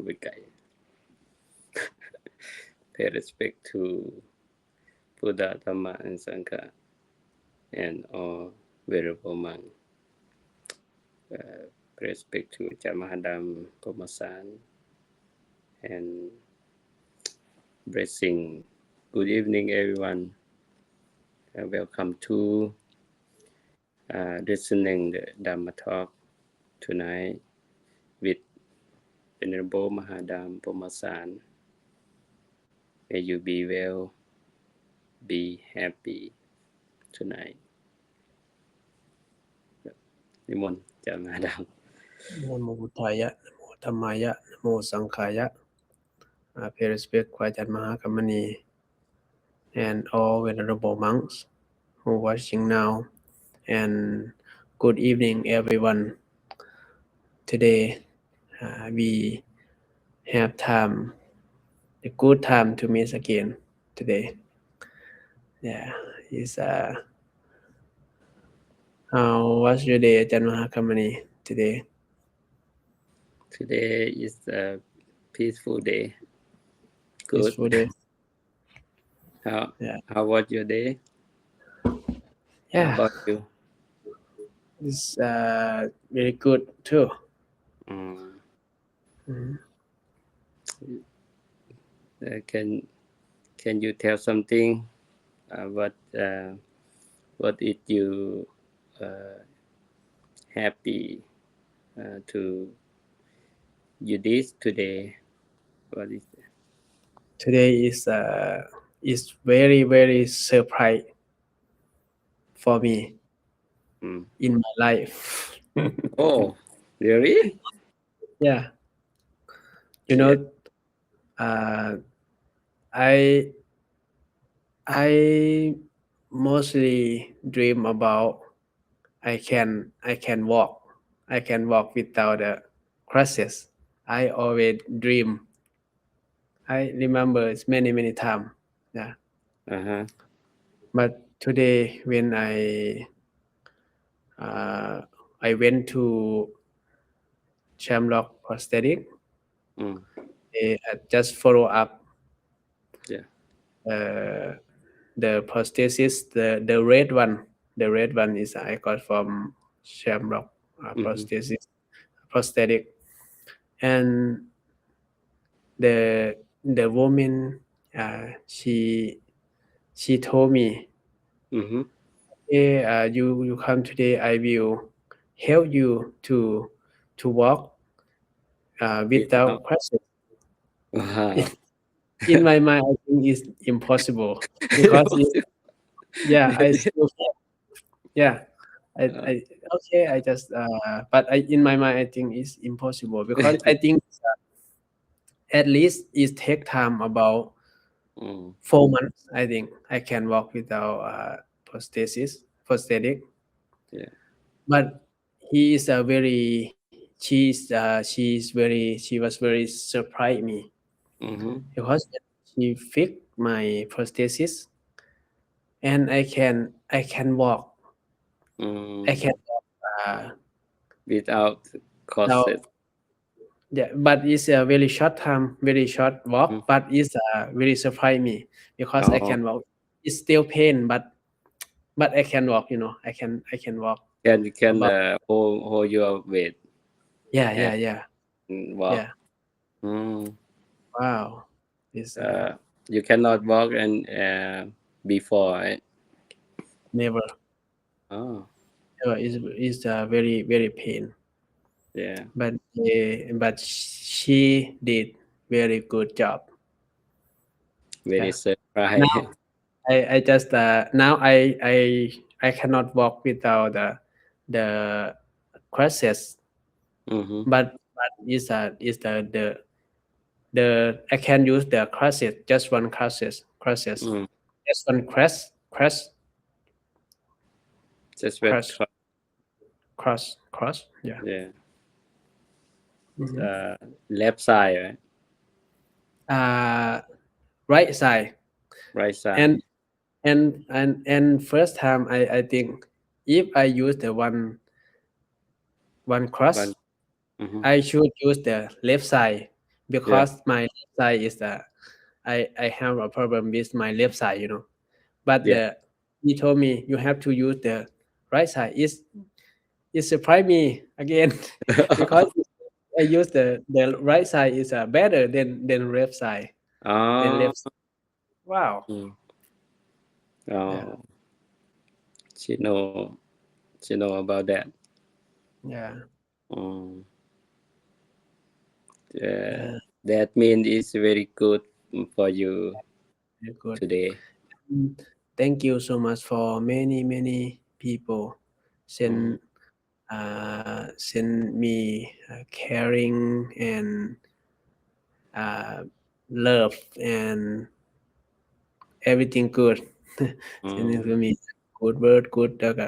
เข้าไปไกล Pay respect to Buddha, Dhamma, and Sangha, and all venerable monk. Pay respect to อาจารย์มหาดำพรหมสาร and blessing. Good evening, everyone. Welcome to listening the Dhamma talk tonight with Venerable Mahadam Pomasan. May you be well, be happy tonight. นิมนต์อาจารย์มหาดำ นะโมพุทธายะนะโมธัมมายะนะโมสังฆายะ Pay respect ครูอาจารย์มหากัมมณี and all venerable monks who watching now, and good evening everyone. Today we have a good time to meet again today. Yeah, is how was your day, อาจารย์มหากัมมณี today? Today is a peaceful day. Good. Peaceful day. How was your day? Yeah. How about you? It's very good too. Can you tell something? What is you happy to you this today? What is it? Today is very surprise for me in my life. Oh, really? Yeah. You know, I mostly dream about I can walk. I can walk without the crutches. I always dream. I remember it's many times. Yeah. But today when I went to Shamrock Prosthetic, they just follow up. Yeah. The prosthesis, the red one. The red one is I got from Shamrock Prosthetic, and the woman she told me, hey, you come today, I will help you to walk without crutches. Wow. In my mind, I think it's impossible because I still I just but in my mind I think it's impossible because I think at least it take time about 4 months. I think I can walk without prosthetic. Yeah. But he is she was very surprised me because she fixed my prosthesis and I can walk. I can walk without corset. Yeah, but it's a very short time, very short walk, but it's very surprised me because I can walk. It's still pain, but I can walk. You know, I can walk. Can hold your weight. Yeah. Walk. Yeah. Wow. This you cannot walk and before, right? Never. Oh. It's very pain. Yeah. But she did very good job. Very surprised. I just now I cannot walk without the crutches. But is the I can use the crutches, just one crutches. Just one crutch. Just one cross. Yeah. Left side, right? Right side. Right side. And first time I think if I use the one cross, I should use the left side because my left side is I have a problem with my left side, you know. But Yeah. he told me you have to use the right side. It surprised me again because I use the right side is better than left side. Than Oh, left. Wow. mm. Yeah. Oh, she know about that. Yeah. Um, Yeah. that means it's very good for you Very good. today. Thank you so much for many people Mm. send send me caring and uh, love and everything good. Sending to me good word good แล้วก็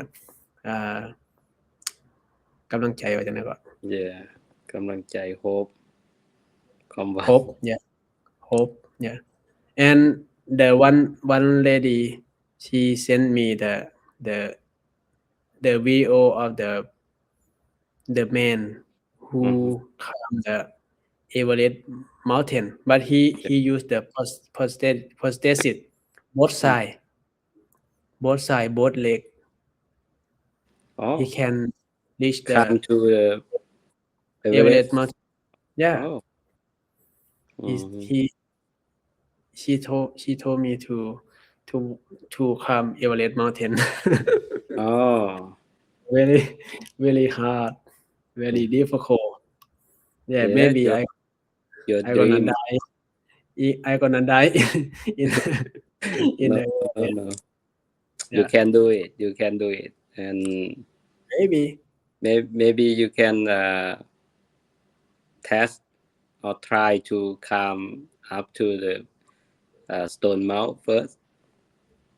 อ่ากำลังใจว่าจังได๋ก็ Yeah กำลังใจ hope ความหวัง hope yeah hope yeah and the one lady she sent me the the video of the man who climbed the Everest mountain, but he used the prosthesis both side both leg. He Oh, can reach the come to the Everest Everest. mountain. Yeah, Oh, he mhm. he she told me to climb Everest mountain. Oh, very very hard, very mhm. difficult. Yeah, Yeah, maybe your I gonna dream. die. I gonna die in in No, the no, no. You yeah can do it. You can do it, and maybe maybe you can test or try to come up to the Stone Mount first.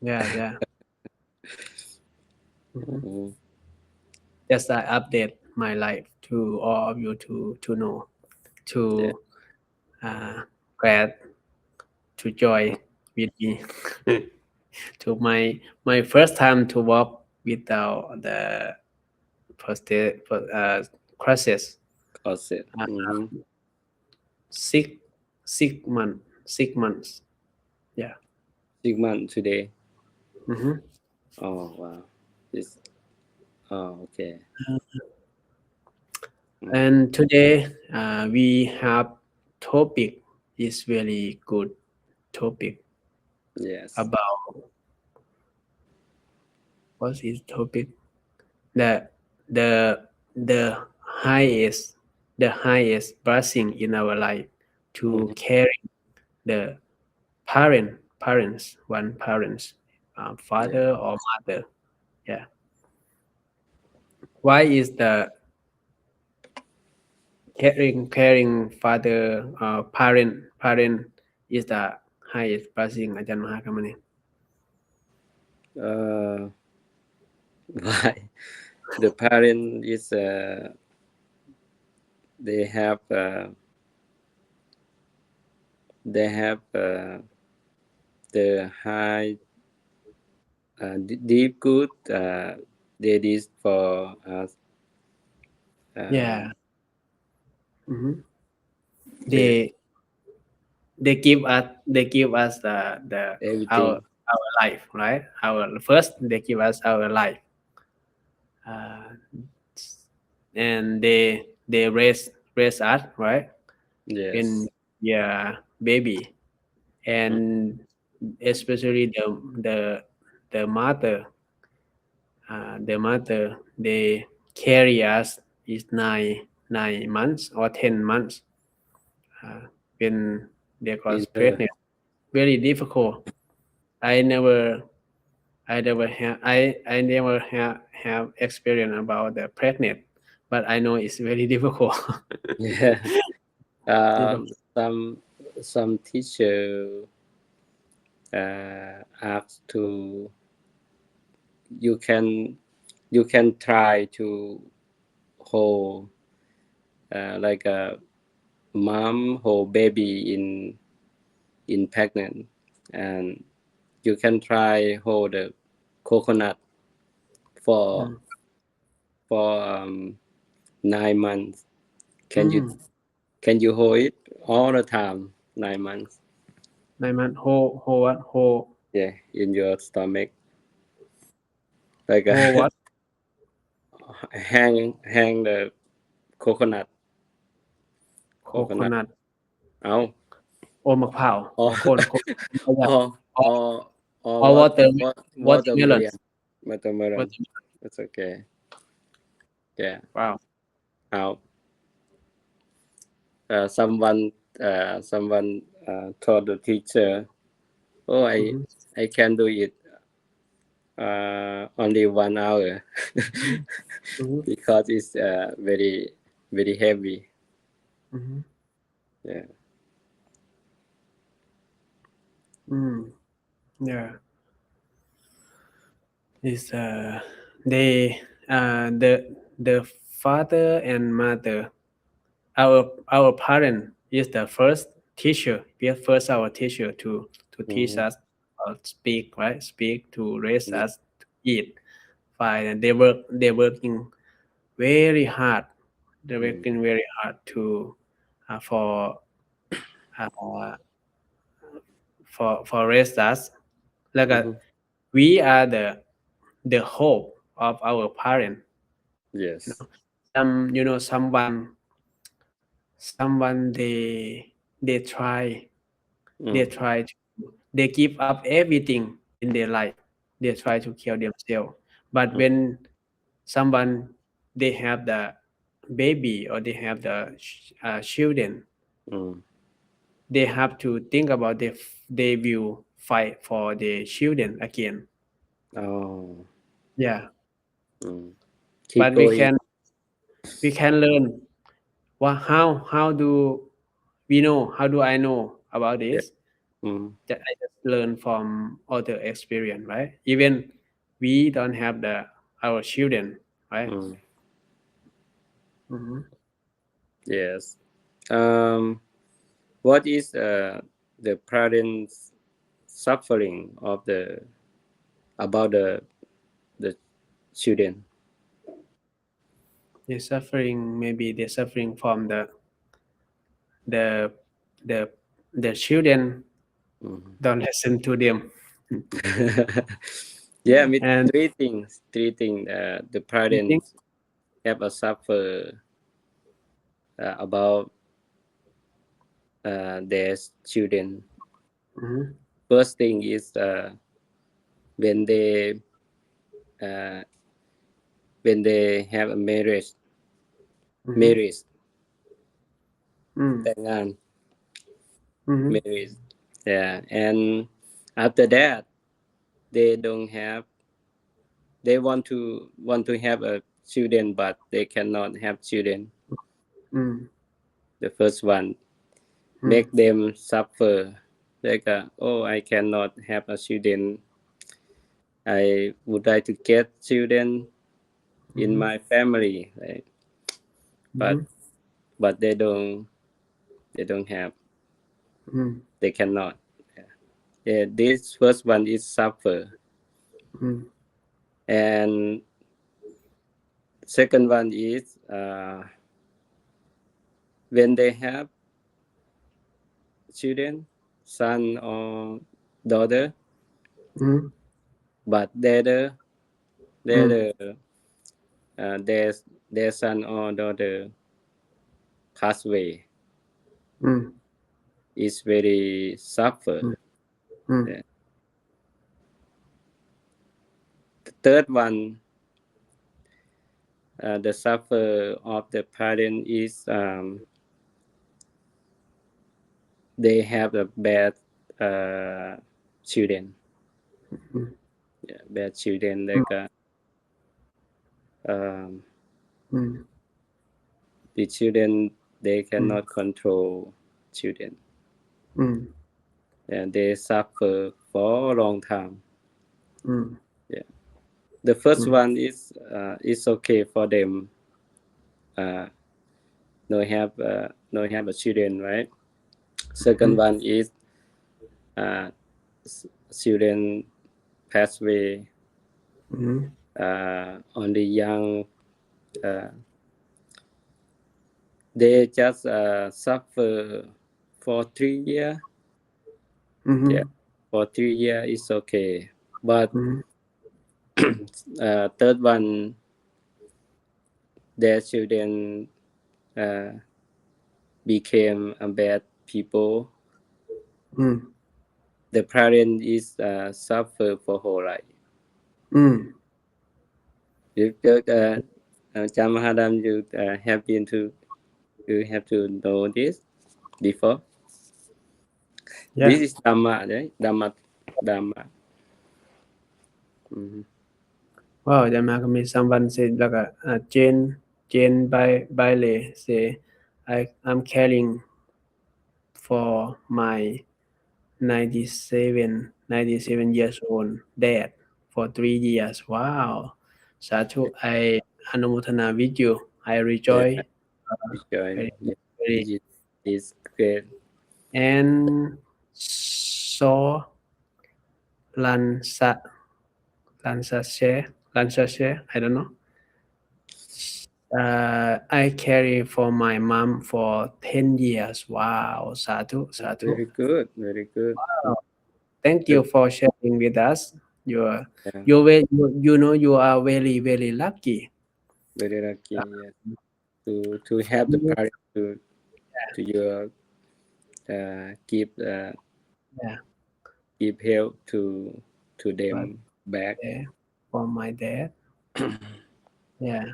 yeah. Mhm. Mhm. Just I update my life to all of you to know Yeah. to glad to join with me to my first time to walk without the first crisis Cause it. uh, Mm-hmm. 6 months yeah 6 months today. hmm Oh wow. This. Oh okay. Mm. and today we have topic is very good topic Yes. about what is topic the the the highest the highest blessing in our life to Mm-hmm. carry the parents one parents Yeah. father or mother yeah why is the caring father parent is the highest blessing อาจารย์มหาคำนี้ Uh, why the parent is they have they have the high deep good they did for us. yeah hmm They they they give us the everything. our life right our first they give us our life uh, and they raise us right when Yes. we are baby Mm. and especially the mother they carry us is 9 months or 10 months uh, when they got In her. pregnant very difficult I never I never have experience about the pregnant, but I know it's very difficult. Yeah. difficult. Some teacher asked to you can try to hold like a mom hold baby in pregnant, and you can try hold a coconut for Mm. 9 months. Can you Mm. Can you hold it all the time? 9 months. 9 months. Hold what? Hold Yeah, in your stomach. Like what? hang the coconut. Coconut. เอา โอ้มะพร้าว or โคนor or or watermelon. watermelon. It's okay. Yeah. Wow. Out. Someone told the teacher, oh, I can do it only 1 hour because it's very very heavy. Yeah. Yeah. Is the father and mother, our parent is the first teacher. We are first our teacher to teach us speak, right? Speak, to raise us, to eat. Fine. And they're working very hard. They're working very hard to for raise us. Like we are the hope of our parent. Yes. Someone they try to, they give up everything in their life. They try to kill themselves. But when someone they have the baby or they have the children, they have to think about they will fight for the children again. Oh. Yeah. Keep But going. we can learn. How do we know? How do I know about this? That I just learn from other experience, right? Even we don't have our children, right? Yes. What is the parents' suffering about the children? They're suffering. Maybe they're suffering from the children don't listen to them. Yeah, And three things. The parents have a suffer about their children. First thing is when they have a marriage, แต่งงาน marriage. Yeah, and after that they don't have, they want to have a children but they cannot have children. The first one make them suffer, like oh, I cannot have a children, I would like to get children in my family, right? But they don't have, they cannot. Yeah, this first one is suffer. And second one is when they have children, son or daughter, but their son or daughter pass away, is very suffer. Yeah. The third one, the suffer of the parent is they have a bad children. Yeah, bad children, like the children, they cannot control children, and they suffer for a long time. Yeah, the first one is okay for them, no have a children, right? Second one is children pass away only young, they just suffer for 3 years. Yeah, for 3 years it's okay, but third one, their children became a bad people. The parent is suffer for whole life. If Jamahadam, you have been to, you have to know this before. Yeah. This is Dhamma, right? Dhamma. Wow, Jamakami, someone said like Jane Bailey say I'm caring for my 97 years old dad for 3 years. Wow. Sadhu, I Anumotana with you. I rejoice. Very, Very, is great. and saw Lansa Lansashe, I don't know. I carry for my mom for 10 years. Wow, Sadhu. Very good, very good. Wow. Thank you for sharing with us. You are very lucky. Very lucky, yeah. To have the parent to your give give help to them back. For my dad. Yeah.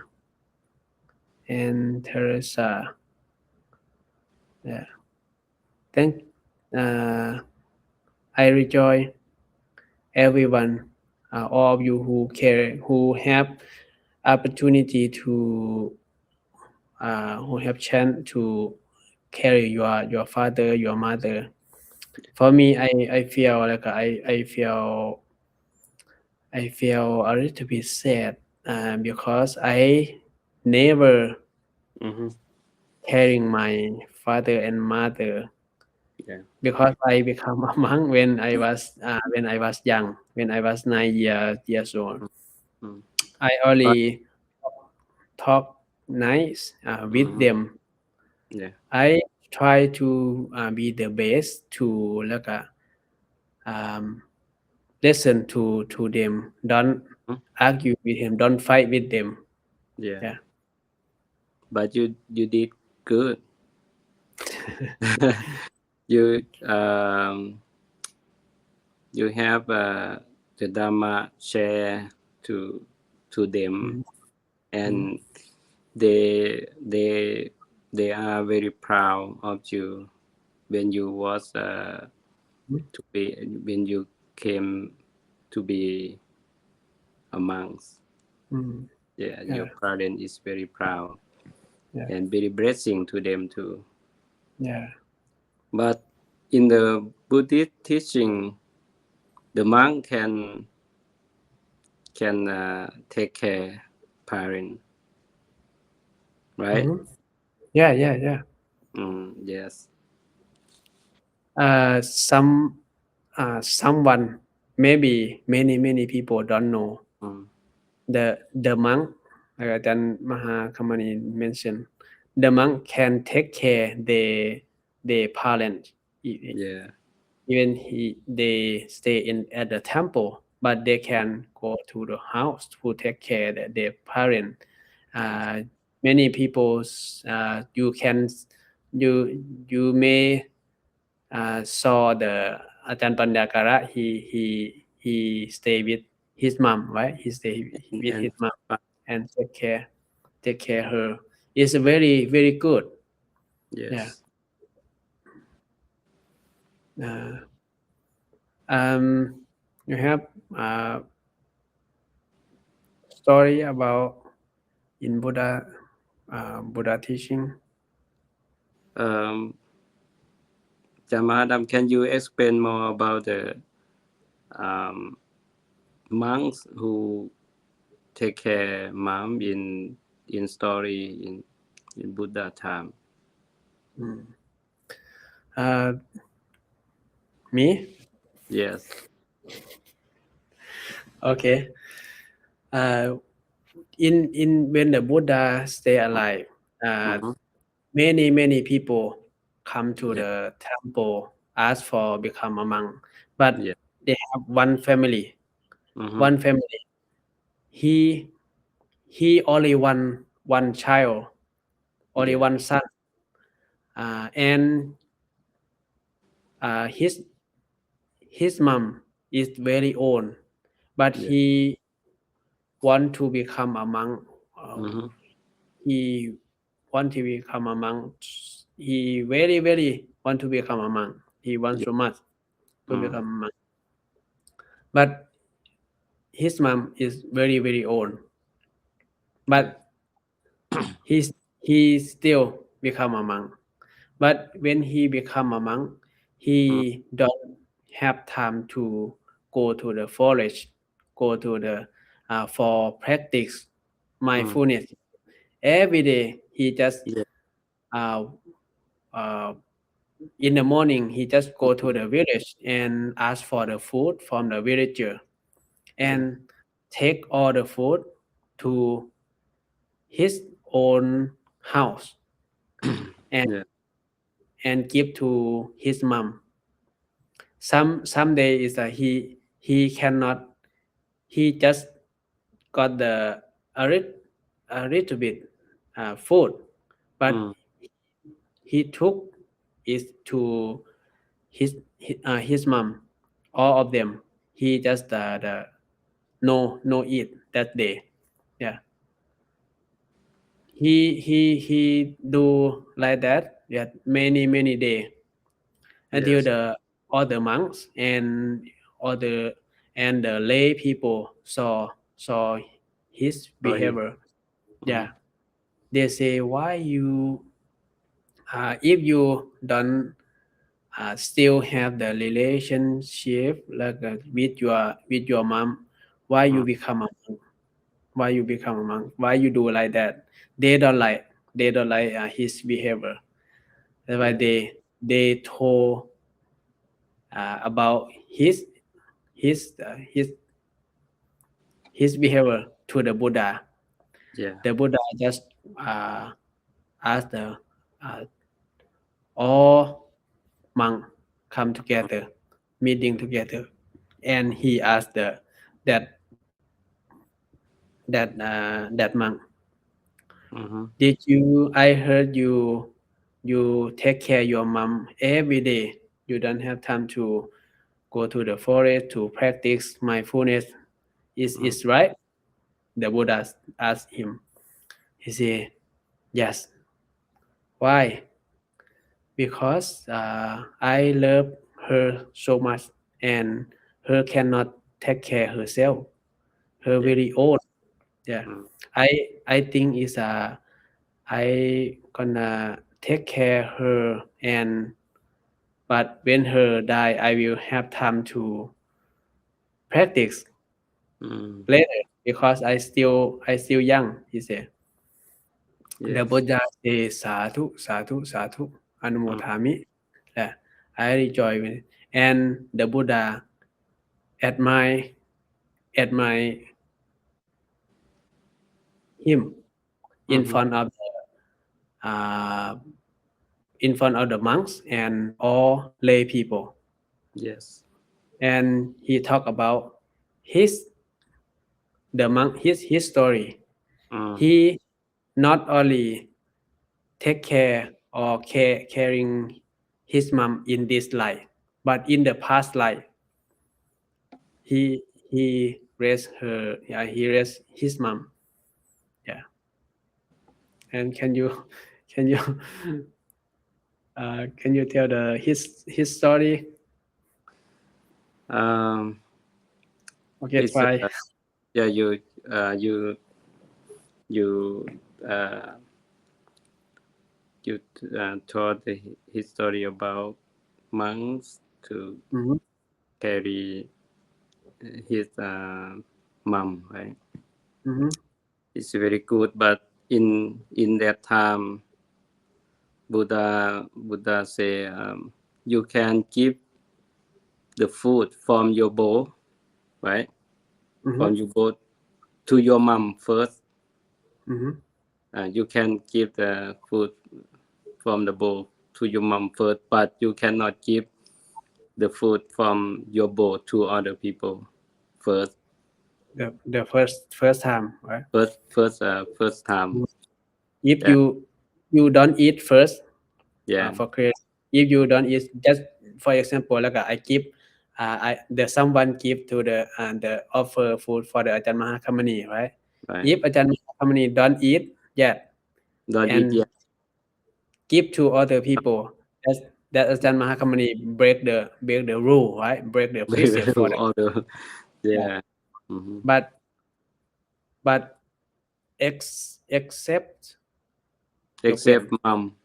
And Teresa. Yeah. I rejoice everyone, all of you who have opportunity to who have chance to carry your father, your mother. For me, I feel like I feel a little bit sad because I never carrying my father and mother. Yeah. Because I become a monk when I was young, when I was 9 years old. I only talk nice with them. Yeah. I try to be the best to listen to them. Don't argue with him. Don't fight with them. Yeah. But you did good. You you have the Dhamma share to them, and they are very proud of you when you was when you came to be a monk. Yeah, your parent is very proud and very blessing to them too. Yeah. But in the Buddhist teaching, the monk can take care parent, right? Yeah. Yes. Someone, maybe many people don't know. The monk, like Ajahn Mahakamani mentioned, the monk can take care the parents. Yeah. Even they stay at the temple, but they can go to the house to take care their parent. Many people, you may saw the Ajahn Pandakara. He stay with his mom, right? He stay with his mom and take care her. It's very good. Yes. Yeah. You have story about in Buddha teaching. Jamadam, can you explain more about the monks who take care mom in story in Buddha time? Me? Yes. Okay. In when the Buddha stay alive, many people come to the temple, ask for become a monk, but Yeah. they have one family. One family. He only one child, only one son, and his mom is very old, but he want to become a monk. He want to become a monk. He very want to become a monk. He wants so much to become a monk, but his mom is very old. But he still become a monk. But when he become a monk, he don't have time to go to the forest, go to the for practice mindfulness. Every day he just uh, uh, in the morning he just go to the village and ask for the food from the villager and take all the food to his own house and give to his mom. Some day is that he cannot, he just got a little bit food, but he took it to his mom, all of them. He just the no eat that day. Yeah, he do like that. Yeah, many day until the other monks and other and the lay people saw his behavior. Yeah, they say, why you if you don't still have the relationship like with your mom, why you become a monk? Why you become a monk? Why you do like that? They don't like his behavior. That's why they told about his uh, his his behavior to the Buddha. The Buddha just asked the all monk come together, meeting together, and he asked that that monk, did you? I heard you take care your mom every day. You don't have time to go to the forest to practice mindfulness. Is right? The Buddha asked him. He said, yes. Why? Because I love her so much, and her cannot take care herself. Her very old. Yeah, I think is I gonna take care her, and but when her die, I will have time to practice later because I still young. He said. The Buddha say sadhu sadhu sadhu anumodhami. Yeah, I rejoice with it. And the Buddha admire admire him in front of uh, in front of the monks and all lay people. And he talked about his the monk his story. He not only take care or caring his mom in this life, but in the past life, he raised her. Yeah, he raised his mom. Yeah, and can you can you tell his story? Okay, try. You you uh, you told his story about monks to carry his mom, right? It's very good, but in that time, Buddha say you can give the food from your bowl, right? From your bowl to your mom first. You can give the food from the bowl to your mom first, but you cannot give the food from your bowl to other people first. The first time, right? First time. If Yeah. you don't eat first, Yeah. for case if you don't eat, just for example, like I give, the someone give to the offer food for the Ajahn Mahakamani, right? Right. If Ajahn Mahakamani don't eat yet Don't eat and yet. give to other people, that Ajahn Mahakamani break the rule, right? Break the precept for the Order. Yeah. Mm-hmm. but except Except mom.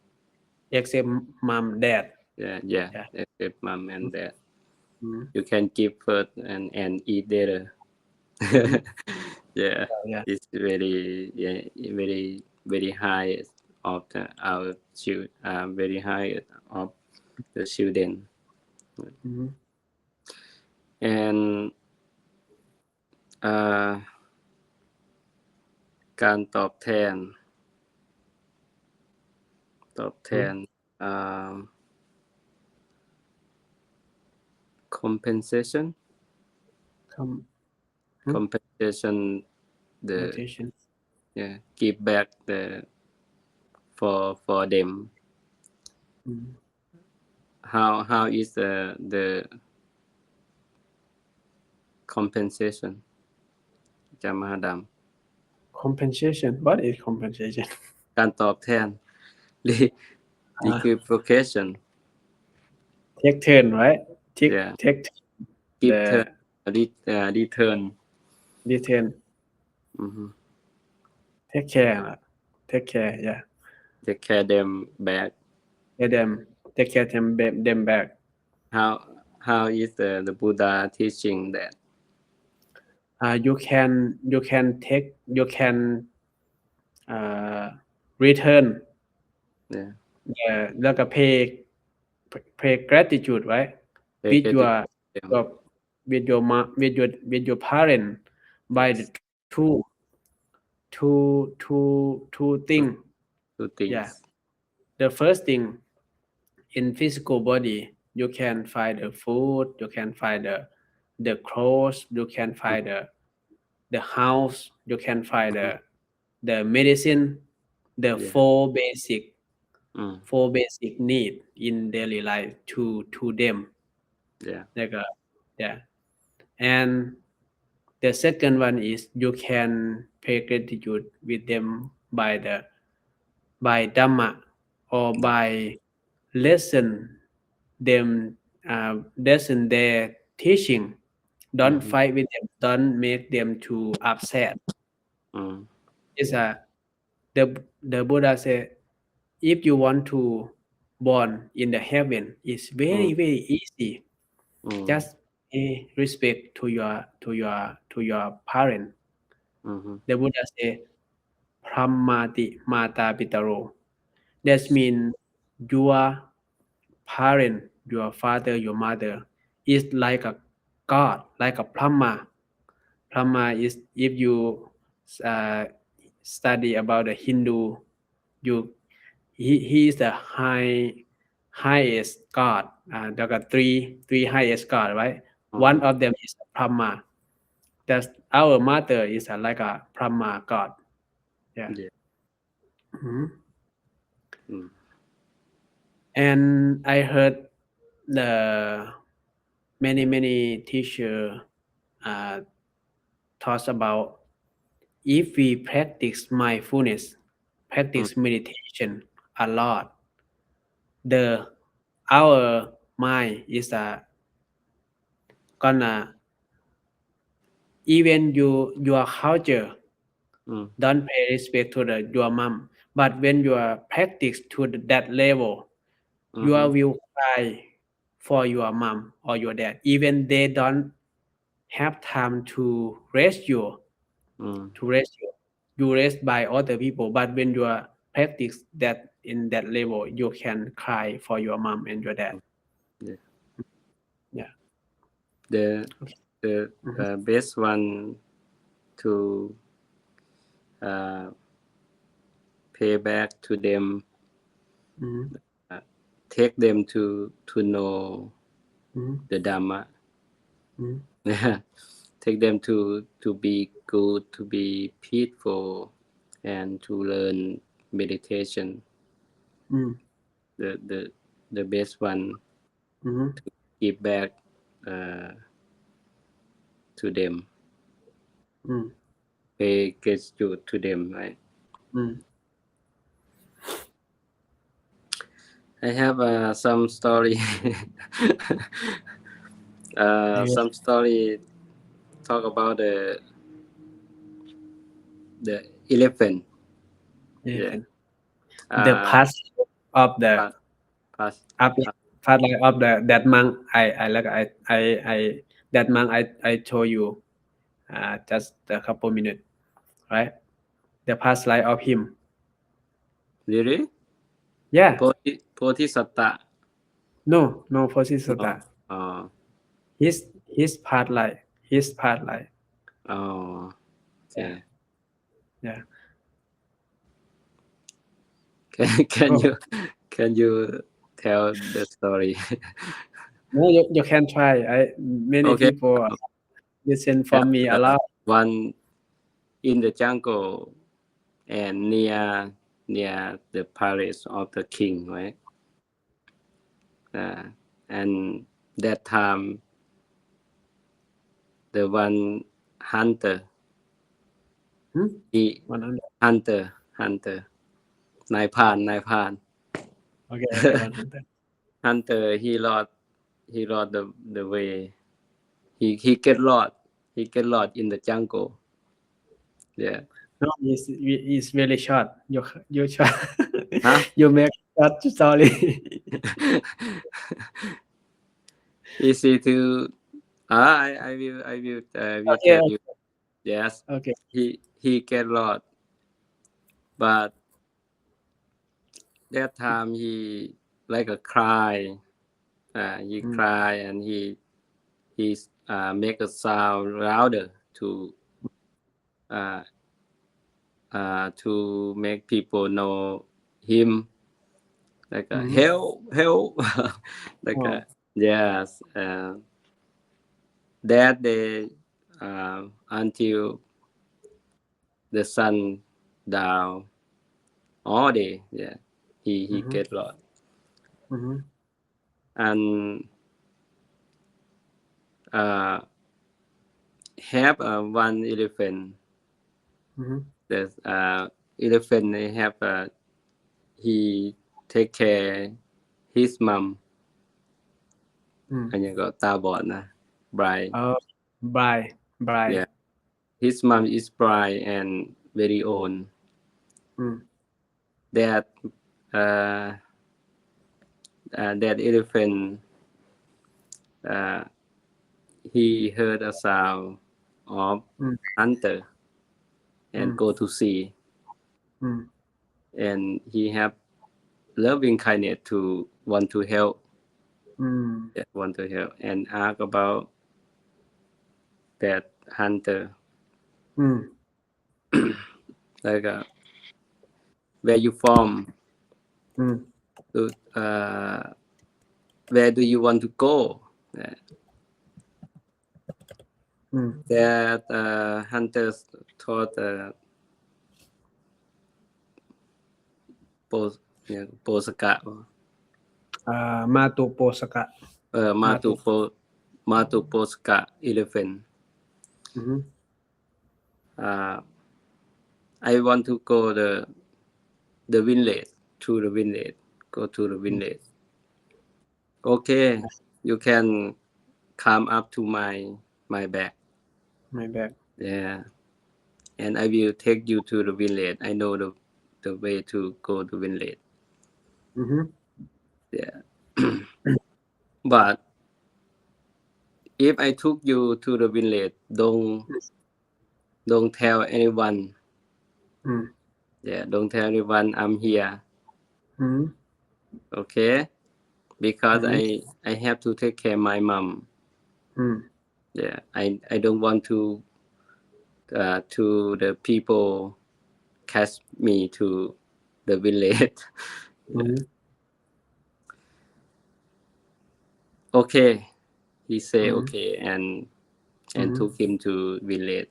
mom, dad. Yeah. Yeah. Except mom and dad. Mhm. You can give first and eat later. Yeah. Yeah. It's very high of our children. Very high of the children. Mhm. And การตอบแทน compensation compensation the Meditation. give back the for them. How is the compensation อาจารย์มหาด Compensation. What is compensation? ำการตอบแทน reciprocation Take turn, right? Yeah. Take give the return. return. Mhm. Take care. Take care. Yeah. Take care them back. Take care them back. How is the Buddha teaching that? You can return. Yeah. Like a pay gratitude, right? With your parent by the two things. Two things. Yeah. The first thing, in physical body, you can find the food, you can find the clothes, you can find the house, you can find the medicine, the four basic need in daily life to them. Yeah. Like and the second one is you can pay gratitude with them by Dhamma or by lesson their teaching. Don't fight with them, don't make them too upset. It's the Buddha said, if you want to born in the heaven, it's very easy. Just pay respect to your parent. The Buddha said, Pramati Mata Pitaro. That means your parent, your father, your mother is like a god, like a Brahma. Brahma is, if you study about the Hindu, he is the highest god. There are three highest god, right? One of them is Brahma. That's our mother is like a Brahma god. Yeah. And I heard the many teacher talks about, if we practice mindfulness, practice meditation a lot, our mind is gonna, even your culture don't pay respect to your mom, but when you are practice to that level, you will cry for your mom or your dad, even they don't have time to raise you. You raised by other people, but when you are practice that in that level, you can cry for your mom and your dad. Yeah. The best one to pay back to them take them to know the Dhamma. Take them to be good, to be peaceful, and to learn meditation. The best one to give back to them. Pay gratitude to them, right? I have some story. Some story talk about the elephant. The Uh, past of the past past life of that monk I that monk I told you just a couple minutes, right? The past life of him. really? Yeah. Bodhisatta. No, Bodhisatta. Oh. His past life. Oh. Okay. Yeah. Can you tell the story? No, you can try. Many Okay. people listen from me a lot. One in the jungle and near the palace of the king, right? And that time the one hunter, he 100. hunter นายพราน Okay, 100. hunter he lost the way. He get lost in the jungle. Yeah. No, it's very short. You short. Huh? You make short story. Easy to I will Okay. tell you. Yes. Okay. He get lost, but that time he like a cry. He cry and he make a sound louder to make people know him, like a help like a yes. That day until the sun down all day. Yeah, he get lost. And have one elephant. The elephant they have he take care his mom. อันนี้ก็ตาบอดนะ blind. Blind. Yeah, his mom is blind and very old. That elephant he heard a sound of hunter and go to see. And he have loving kindness to want to help. Want to help and ask about that hunter. Like where you from? Where do you want to go? That hunters thought Posaka. Matu Posaka. Matu Posaka elephant. I want to go the village, to the village. Go to the village. Okay, you can come up to my back. My back. Yeah, and I will take you to the village. I know the way to go to village. Yeah. But if I took you to the village, don't tell anyone. Yeah, don't tell anyone I'm here. Okay, because I have to take care of my mom. Yeah, I don't want to the people catch me to the village. okay. He say okay and took him to village.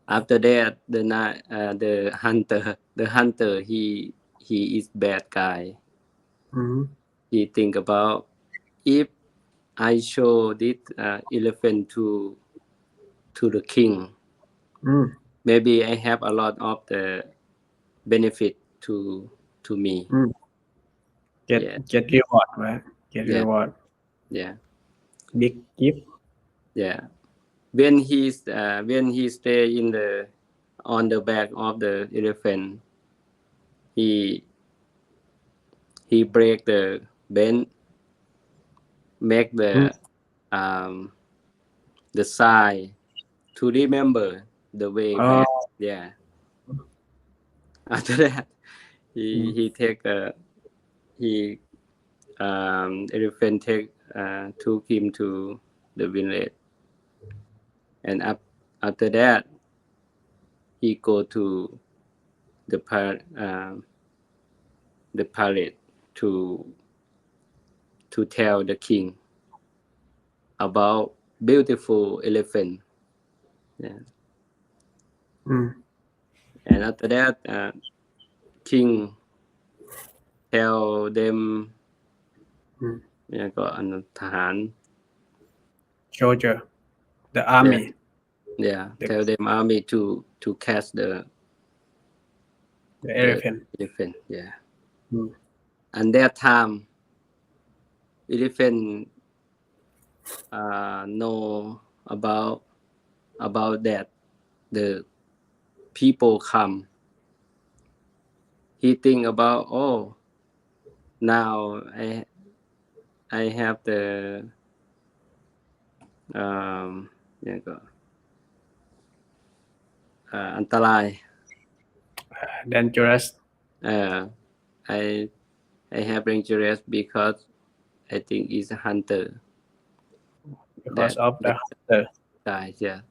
After that, the hunter, he is bad guy. He think about, if I show this elephant to the king, maybe I have a lot of the benefit to me. Yeah. Get reward, right? Get Yeah. reward. Yeah. Big gift. Yeah. When he stay on the back of the elephant, he break the bend, make the sign to remember the way Oh, back. Yeah. After that, he take he elephant took him to the village, and after that he go to the palace to tell the king about beautiful elephant. Yeah. And after that, king tell them, เนี่ยก็อันทหาร soldier, the army. Yeah, tell them army to catch the elephant. Yeah. And that time, elephant know about that the people come. He think about, oh, now I have the เนี่ยก็อันตราย Dangerous. I have dangerous because I think he's a hunter. Because of the hunter. Dies, yeah.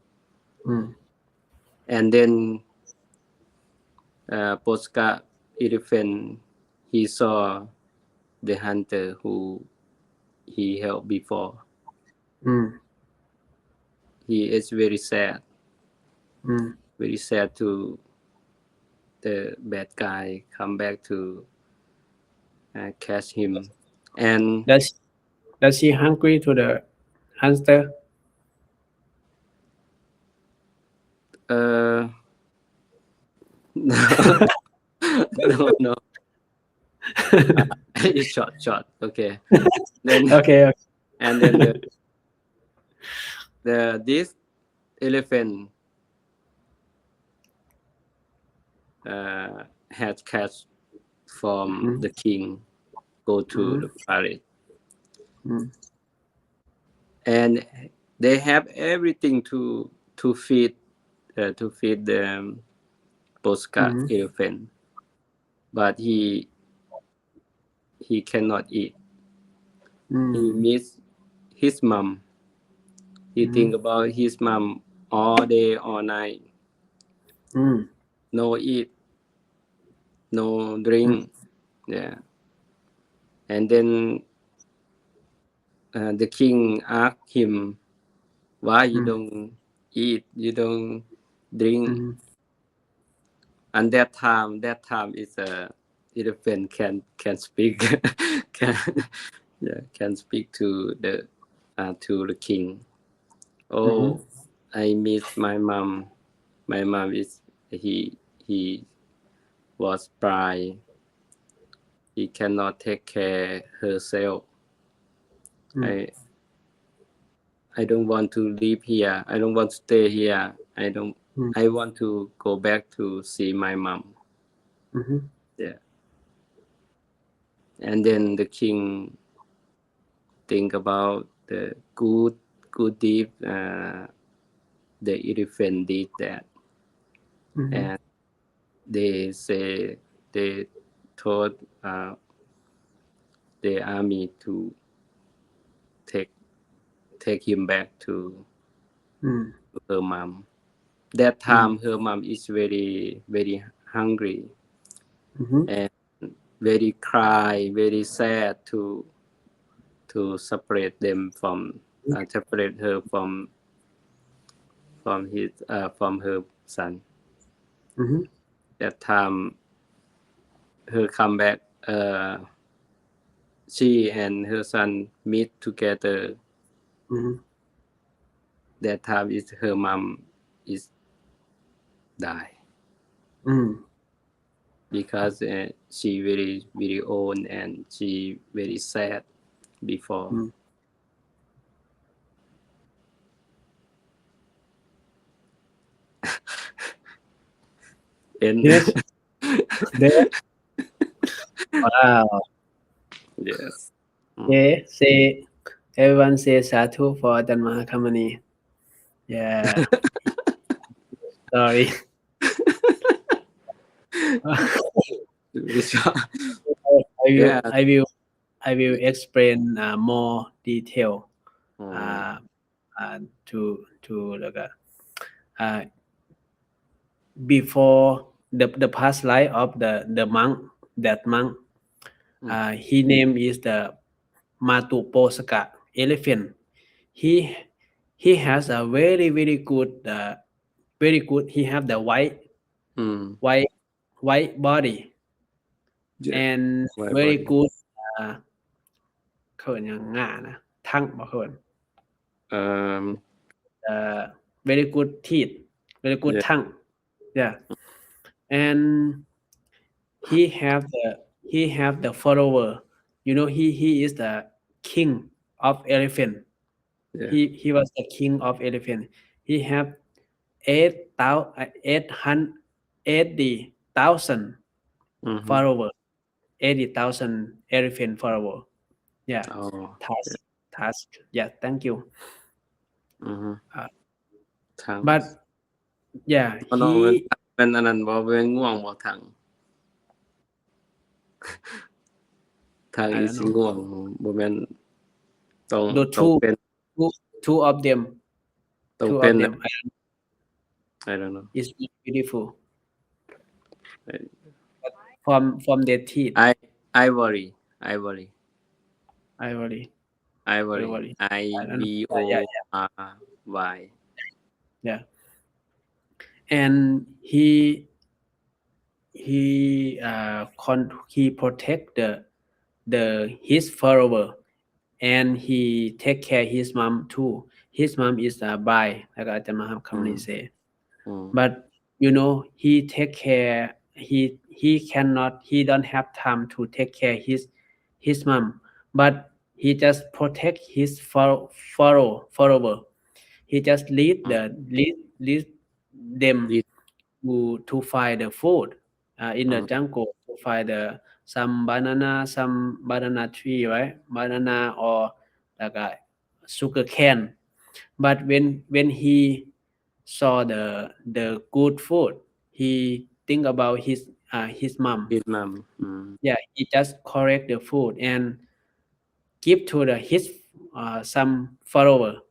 And then Posca elephant, he saw the hunter who he helped before. He is very sad. Very sad to the bad guy come back to catch him. And does he hungry to the hunter? No. It's short. Okay. Then Okay. And then this elephant had catch from the king, go to the palace, and they have everything to feed the Posca elephant, but he cannot eat. He miss his mom. He think about his mom all day, all night. No eat, no drink. Yeah. And then the king asked him, why you don't eat, you don't drink. And that time is elephant can speak can speak to the king. Oh, I miss my mom. My mom is he was blind. He cannot take care herself. I don't want to live here. I don't want to stay here. I want to go back to see my mom. Yeah. And then the king think about the good deed the elephant did that. And they told the army to take him back to her mom. That time her mom is very hungry and very cry, very sad to to separate them from separate her from his from her son. That time her come back, she and her son meet together. That time is her mom is die. Because she very old and she very sad before. And Yes. There. Wow. yes. Yeah. Say everyone say Sadhu for Ajahn Mahakamani. Yeah. Sorry. Yeah. I will explain more detail to like before the past life of the monk. That monk, his name is the Matuposaka elephant. He has a very good he have the white body and White very body. good เขาเรียกอย่างง่านะทั้งบ่เคิน very good teeth, very good Yeah. tongue. Yeah. And he have the follower. You know, he is the king of elephant. Yeah. He was the king of elephant. He have 80,000 follower, 80,000 elephant follower. Yeah. Task. Yeah. Thank you. But yeah, เป็นอันนั้นบ่เป็นง่วงบ่ถังอีสิง่วงบ่แม่นต้องเป็น two of them. ต้อง Two เป็น of them. I don't know. It's beautiful. From their teeth. Ivory. Ivory. IVORY. Yeah. And he protect his follower and he take care his mom too. His mom is Bai, like Ajahn Mahakamani say. But you know, he take care. He don't have time to take care his mom. But he just protect his follower. He just lead them to find the food in the jungle, to find some banana tree, right? Banana or like a sugar cane. But when he saw the good food, he think about his mom. Yeah, he just correct the food and give to his some follower.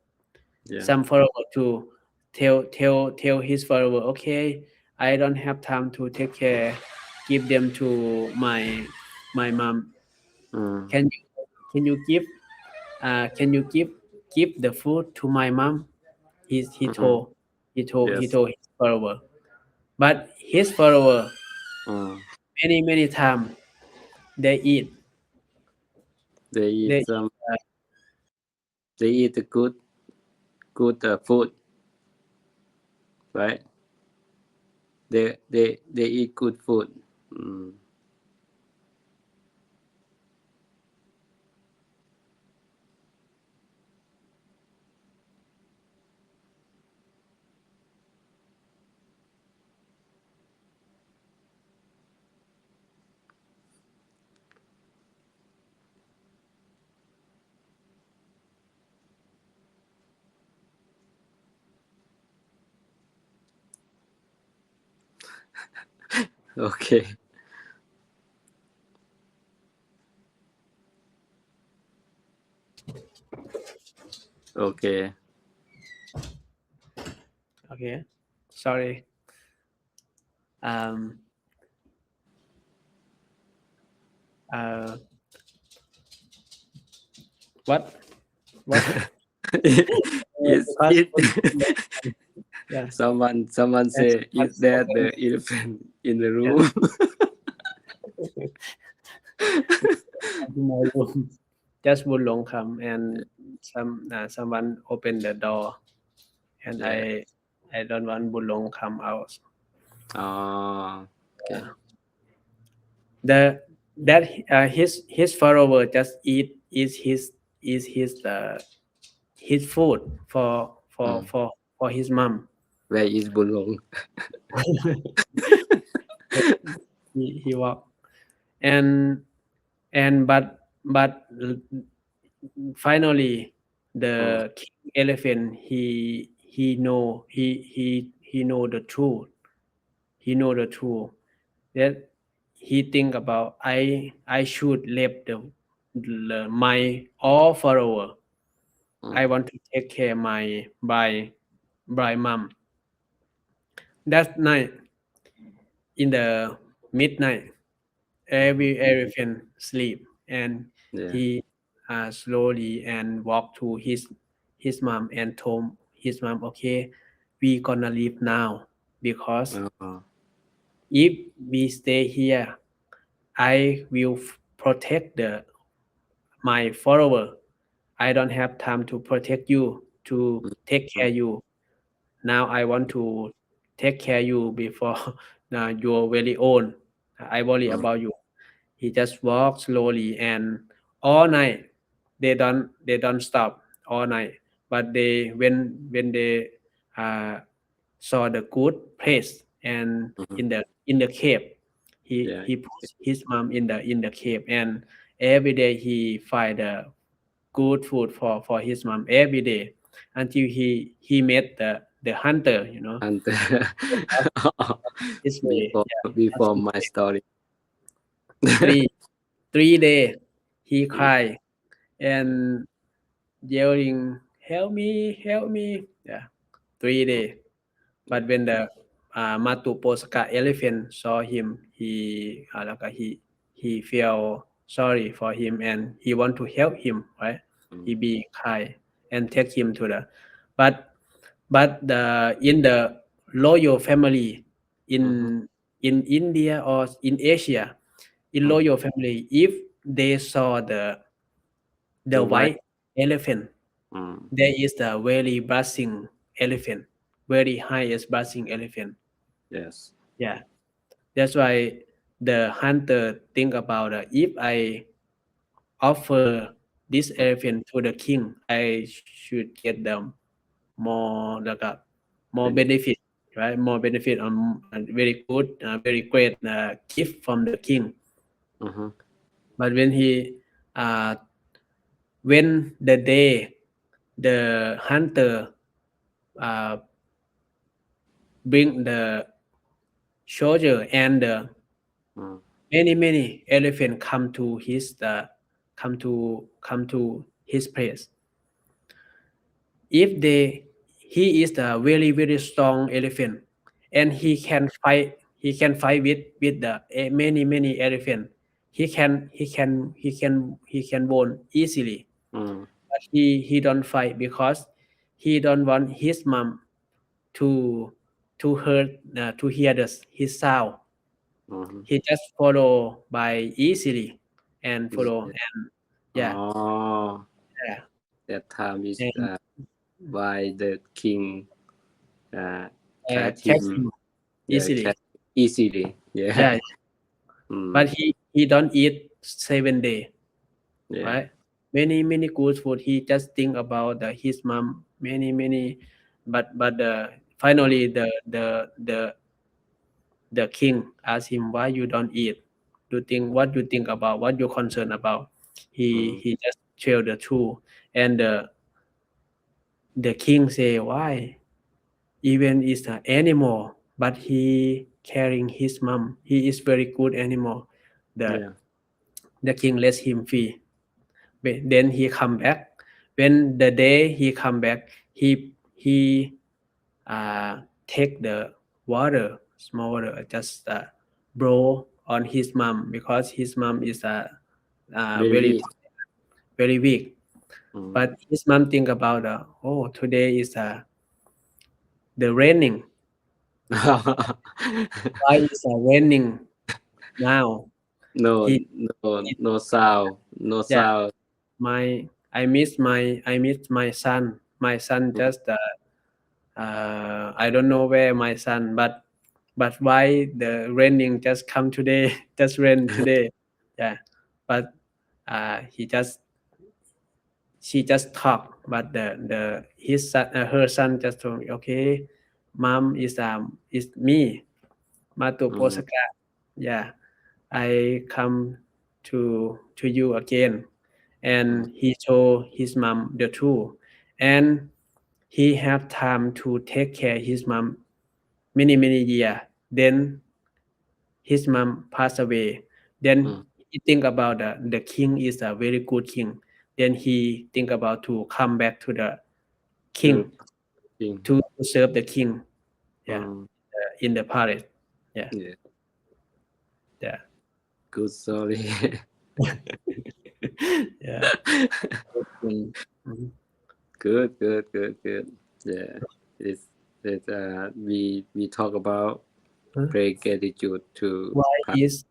Some follower to tell his follower, okay, I don't have time to take care, give them to my mom. Can you give the food to my mom? He told his follower. But his follower many time they eat the good food, right? They eat good food. Okay. Okay. Sorry. What? Is Because it? yeah. Someone That's say, is that the spoken. elephant in the room? In my room. Just Bulong come and someone open the door, and Yeah. I don't want Bulong come out. Oh, okay. His follower just eat is his food for his mom. Where is Bulong? He walk and but finally the king elephant he know the truth. He know the truth that he think about I should leave my all follower. I want to take care my by mom. That night in the midnight, every elephant sleep and Yeah. he slowly and walk to his mom and told his mom, okay, we gonna leave now because Oh, if we stay here, I will protect my follower. I don't have time to protect you to take care you. Now I want to take care you before your very own. I worry about you. He just walked slowly and all night they don't stop all night. But they when they uh, saw the good place and in the cave, he yeah. he put his mom in the cave and every day he find the good food for his mom every day until he met the hunter, And this way. before Yeah, that's before his my way. story. three 3 days he cried and yelling, help me. Yeah, 3 days. But when the Matu Posaka elephant saw him, he feel sorry for him and he want to help him, right? He be kind and take him to the, but in the royal family in India or in Asia, in royal family, if they saw the The white. white elephant, Mm, there is the very buzzing elephant, very highest buzzing elephant. yes. Yeah, that's why the hunter think about if I offer this elephant to the king, I should get them more like more benefit, right? More benefit on very good, very great gift from the king. Mm-hmm. But uh, when the day the hunter uh, bring the soldier and Mm, many elephant come to his place. If he is the very strong elephant and he can fight with the many elephant. He can won easily. mm, But he don't fight because he don't want his mom to to hear his sound. mm-hmm. He just follow by easily and Is follow it? and yeah, Oh, yeah. that time is And why the king uh, catch catch him. him Yeah, catch easily. easily. Yeah. Yeah, Mm, but he don't eat 7 day, yeah. right? Many good food. He just think about his mom. Many, but finally the king asked him why you don't eat. Do think what you think about what you're concerned about. Mm, He just tell the truth, and the king say why even is an animal, but he carrying his mom. He is very good animal. The yeah. the king let him free. Then he come back. When the day he come back, he take the water, small water, just blow on his mom because his mom is very Very. very weak. But his mom think about, today is the raining. Why is raining now? no He, no sound yeah, I miss my son. My son just I don't know where my son, but why the raining just come today, just rain today. Yeah, but she just talk, but his son, her son just told me, okay, mom is me, Matu Posaka. Yeah, I come to you again, and he told his mom the truth, and he have time to take care his mom many years. Then his mom passed away. Then he think about the king is a very good king. Then he think about to come back to the king to serve the king. Yeah, in the palace. Yeah, yeah. yeah, Good story. yeah. Mhm. Good. Yeah, it's we talk about Huh? great gratitude to Why is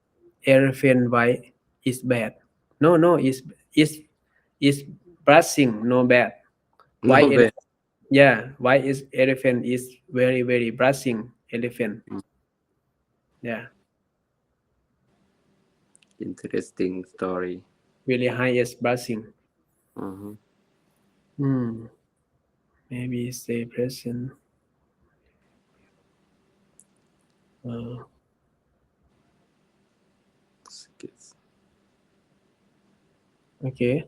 elephant white is bad? No, is brushing no bad. Why no bad. elephant? Yeah, why is elephant is very brushing elephant? Yeah, Interesting story. really highest brushing. Uh-huh. Maybe stay present. Uh, okay.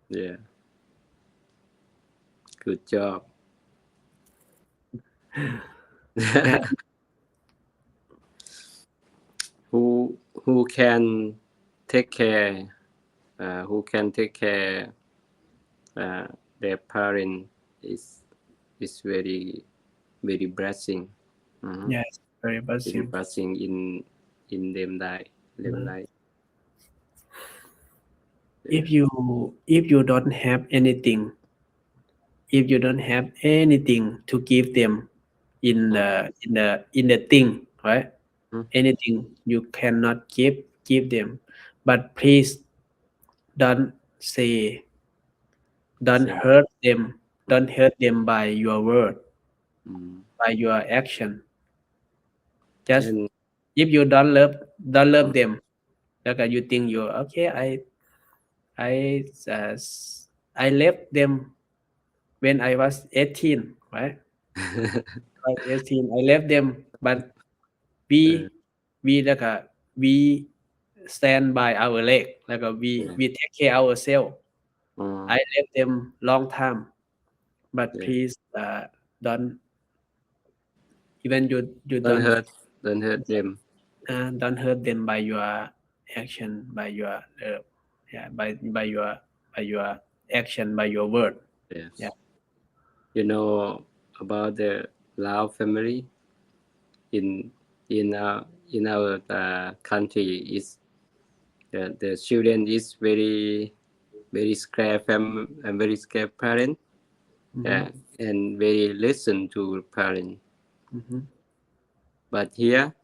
Yeah, good job. Yeah. Who can take care? Who can take care their parent is very blessing. Yes, very Very brushing. blessing in them life. If you don't have anything, if you don't have anything to give them in the thing, right? Mm. Anything you cannot give them, but please don't say, don't Same. hurt them, don't hurt them by your word, Mm. by your action. Just And if you don't love them, like you think you okay, I uh, I left them when I was 18, right? I was 18, I left them, but we we like we stand by our leg, like yeah, we take care ourselves. I mm, left them long time, but yeah. please don't, even you Don't don't hurt, don't hurt them. don't hurt them by your action, by your yeah, by your action, by your word. Yeah. Yes. You know about the Lao family in in uh, in our country is the children is very scared and very scared parent. Mm-hmm. Yeah, and very listen to parent. Mm-hmm. But here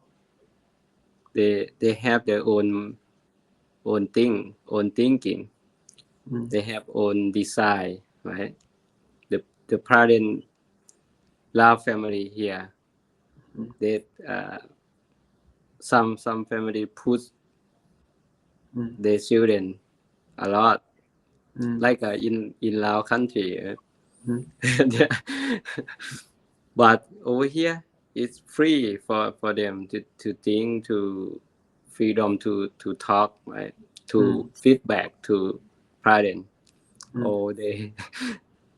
they have their own thinking. Mm-hmm. They have own design, right? The parent love family here. They some family push their children a lot, Mm-hmm. like in Lao country. Mm-hmm. But over here, it's free for them to think, to freedom to talk, right? To feedback to parent. Mm-hmm. Oh, they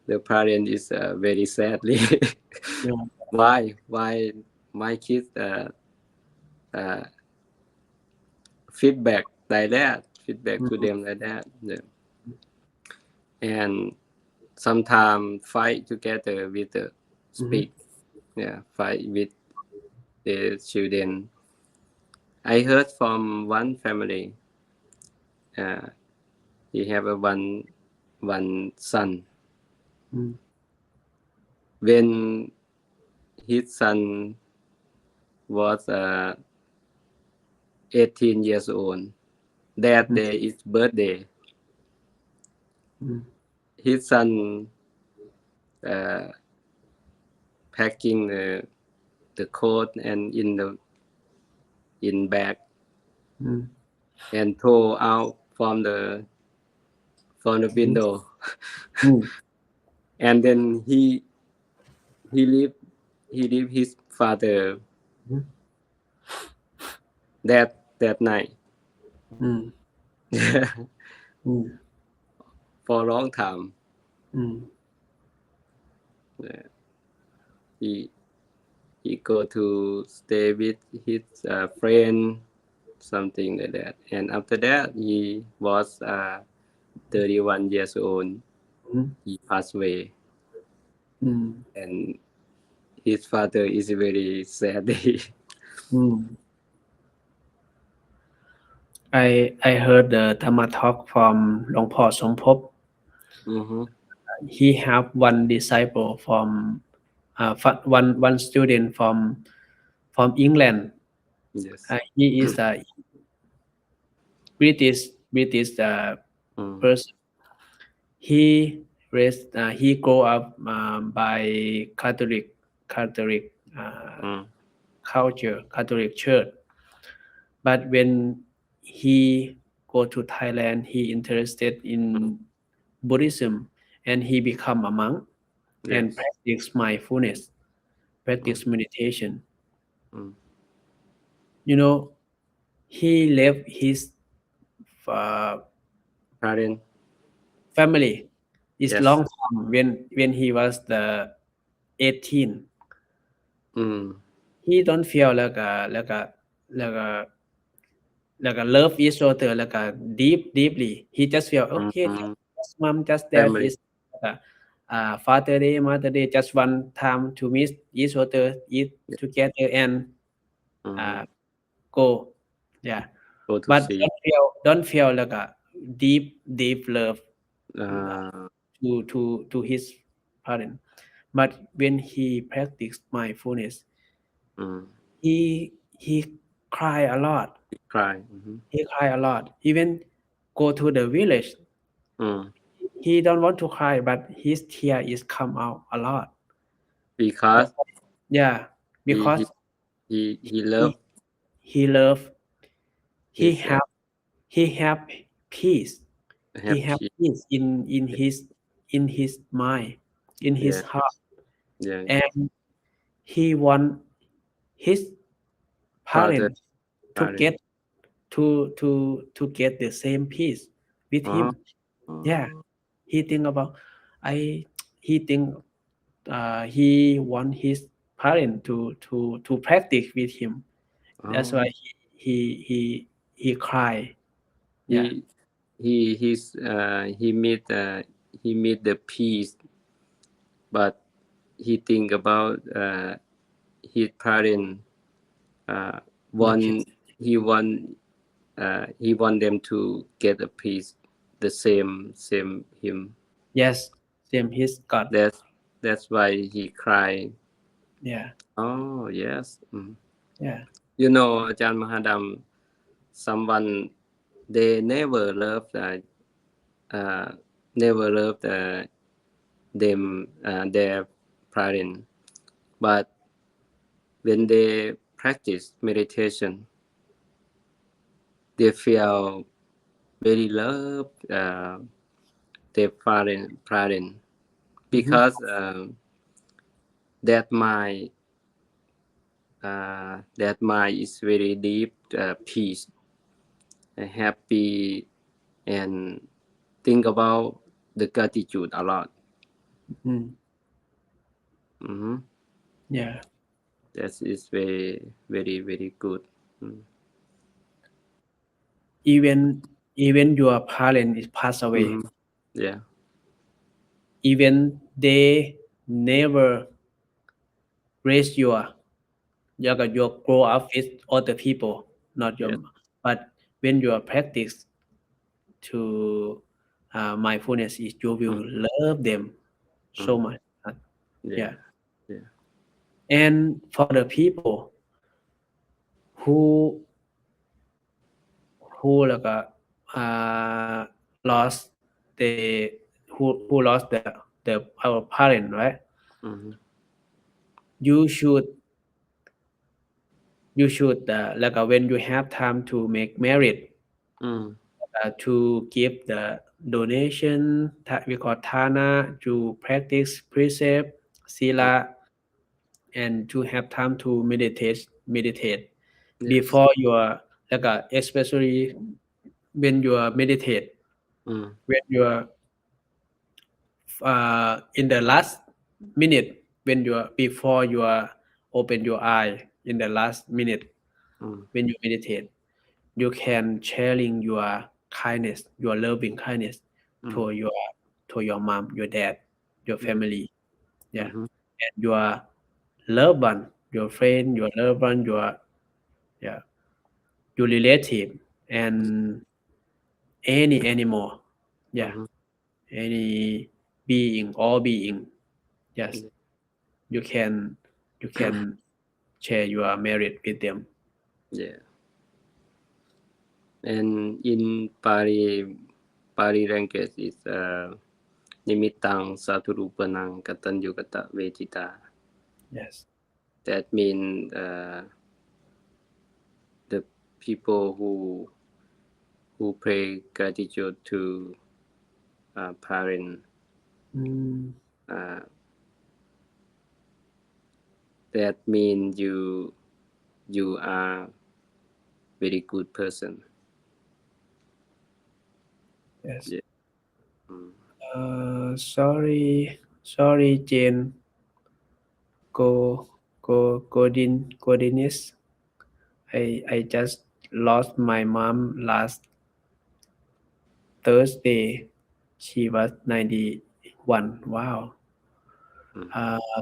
the parent is very sadly. Yeah. Why my kids uh, feedback like that? Feedback to Mm-hmm. them like that, yeah. And sometimes fight together with the Mm-hmm. speak, yeah, fight with the children. I heard from one family. Uh, he have a one. one son. Mm. When his son was 18 years old, that day is birthday. Mm. His son packing the coat and in bag Mm. and throw out from the window. Mm. And then he leave his father Mm. that night. Mm. Mm. For a long time. Mm. He go to stay with his friend, something like that. And after that, he was 31 years old. Mm. He passed away, Mm. and his father is very sad. Mm. I heard the Dhamma talk from Long Po Somphop. Mm-hmm. He have one disciple from one student from England. Yes. He is a British person. He he grew up by Catholic culture, Catholic church. But when he go to Thailand, he interested in Buddhism, and he become a monk and Yes. practice mindfulness, practice meditation. Mm. You know, he left his uh, Parent. family. It's Yes. long time when he was the 18. Mm. He don't feel like a love each other deeply. He just feel okay. Mm-hmm. Just mom, just dad Family. is like Father Day, Mother Day, just one time to meet each other, eat together, and Mm-hmm. uh, go. Yeah, Go to but see. don't feel like a deep love Uh, to his parent. But when he practiced mindfulness, mm. he cry a lot. Cry. Mm-hmm. He cry a lot. Even go to the village, Mm. he don't want to cry, but his tear is come out a lot. Because Yeah, he because he he he loved he love he his have he have peace. He have happy. peace in his mind, in his Yeah. heart, Yeah. and he want his Father. parents to Parent. get to get the same peace with Oh. him. Yeah, he think about I he think he want his parent to practice with him. That's why Oh. he cry. Yeah. He he meet the peace, but he think about his parent. Uh, Yes. want he want them to get a peace, the same him. Yes. Same his God. That's why he cried. Yeah. Oh yes. Yeah. You know, Ajahn Mahadam, someone they uh, never loved them their parents, but when they practice meditation, they feel very love their parent Mm-hmm. because that mind is very deep peace and happy and think about the gratitude a lot. Mm. Mm-hmm. Yeah. That is very good. Mm. Even your parent is passed away. Mm-hmm. Yeah. Even they never raise your grow up with other people, not your Yes. but when you practice to mindfulness is you will love them so much. Yeah. And for the people who like lost the who lost the our parent, right? You should like when you have time to make merit, to give the donation, we call thana, to practice precept, sila, and to have time to meditate before your like especially when you meditate, when you are in the last minute, when you are before you are open your eye in the last minute, when you meditate, you can sharing your kindness, your loving kindness to your mom, your dad, your family, and your loved one, your friend, your loved one, your relative, and any animal, any being, all being. Yes, you can share your merit with them. And in Pali language is Nimittang Saturupanang Katanyukata Vejita. Yes. That means the people who pay gratitude to parent. That means you are very good person. Yes. Sorry, Jane. Godinis. I just lost my mom last Thursday. She was 91. Wow.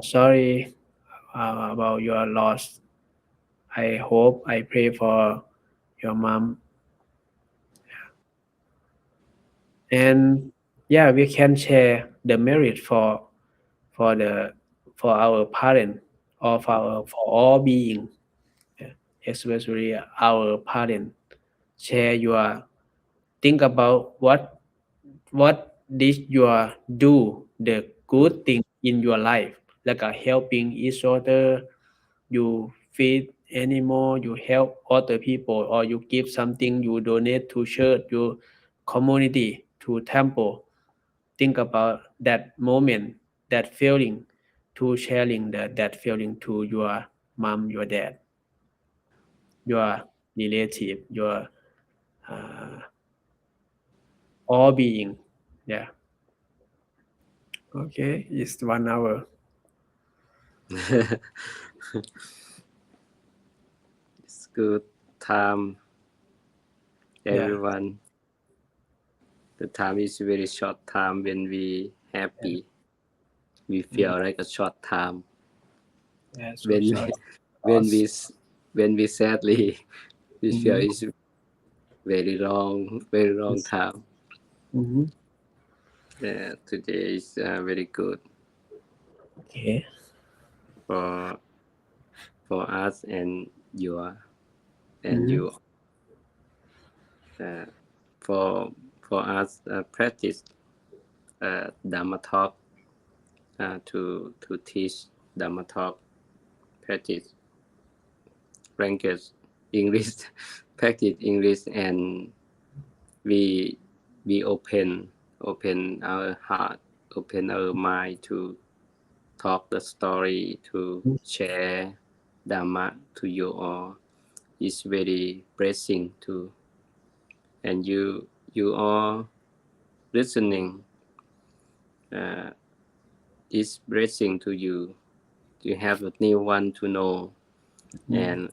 Sorry about your loss. I hope I pray for your mom. And we can share the merit for our parent or for all being, especially our parent. Share your think about what did you do the good thing in your life, like helping each other, you feed animal, you help other people, or you give something, you donate to church, your community, to temple. Think about that moment, that feeling, to sharing that feeling to your mom, your dad, your relative, your all being. Yeah. Okay, it's 1 hour. It's good time, everyone. The time is very short time when we happy. We feel like a short time. When we sadly, we feel it's very long time. Today is very good. Okay. For us and you. For us practice Dhamma talk, to teach Dhamma talk, practice language English, practice English, and we open our heart, open our mind to talk the story, to share Dhamma to you all. It's very blessing too. And you are listening, is blessing to you. You have a new one to know, and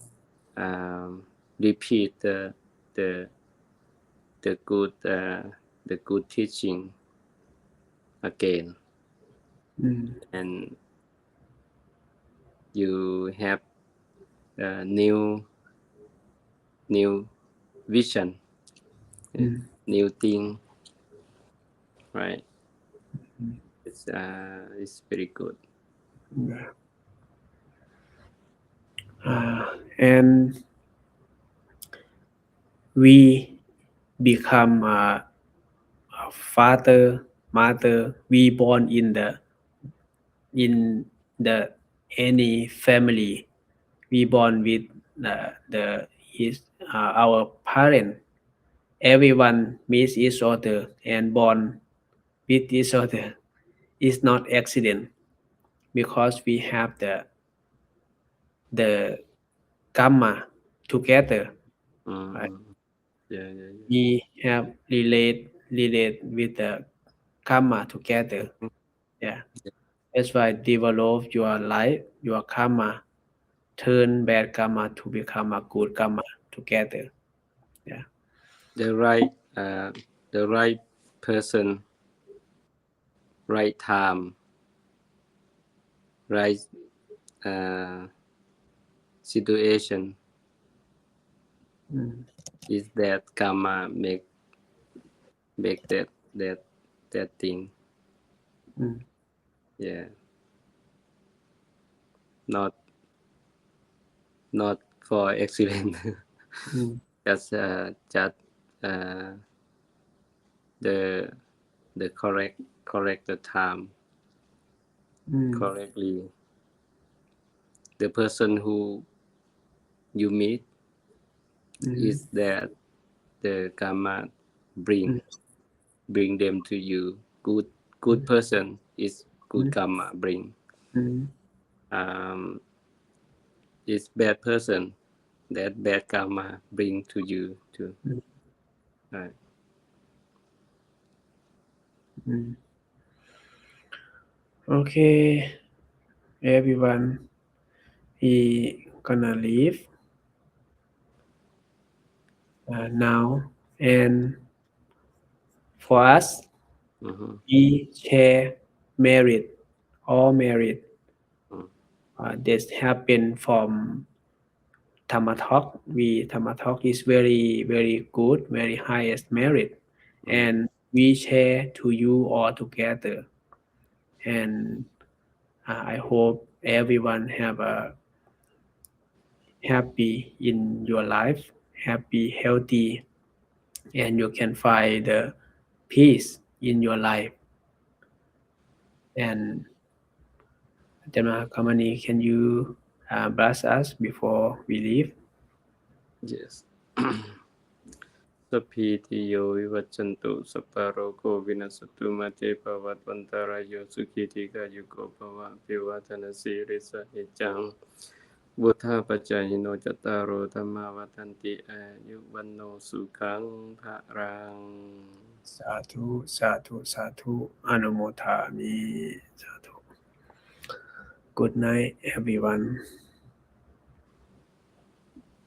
repeat the good teaching again, and you have a new vision, new thing right? It's very good. Yeah. And we become a father, mother. We born in the any family. We born with the his our parent. Everyone meets each other and born with each other. It's not accident because we have the karma together. Right? Mm. Yeah. We have relate with the karma together. Mm. Yeah, that's why develop your life, your karma, turn bad karma to become a good karma together. Yeah. The right, the right person, right time, right uh, situation Mm, is that karma make that thing. mm, Yeah, not not for accident. mm, Just uh, the the correct the time mm, correctly. The person who you meet mm, is that the karma bring mm, bring them to you. Good person is good mm, karma bring. mm, Um, is bad person that bad karma bring to you too. mm, Right. mm. Okay, everyone, we gonna leave now, and for us, Mm-hmm. we share merit, all merit. Mm. This happen from Tamatalk. Tamatalk is very good, very highest merit, Mm. and we share to you all together. And I hope everyone have a happy in your life, happy, healthy, and you can find the peace in your life. And Jama Kamani, can you bless us before we leave? Yes. สัพพีติโยวิวัจจันตุสัพพะโรโควินัสตุมาเตภวัตวันตารายโยสุขีติกายุโกภวะภิวัฒนสีริสะนิจังบุทธาปัจจายโนจตารโอธรรมาวัฏันติอายุวันโนสุขังภะรัง Sadhu, sadhu, sadhu, anumotami, sadhu. Good night, everyone.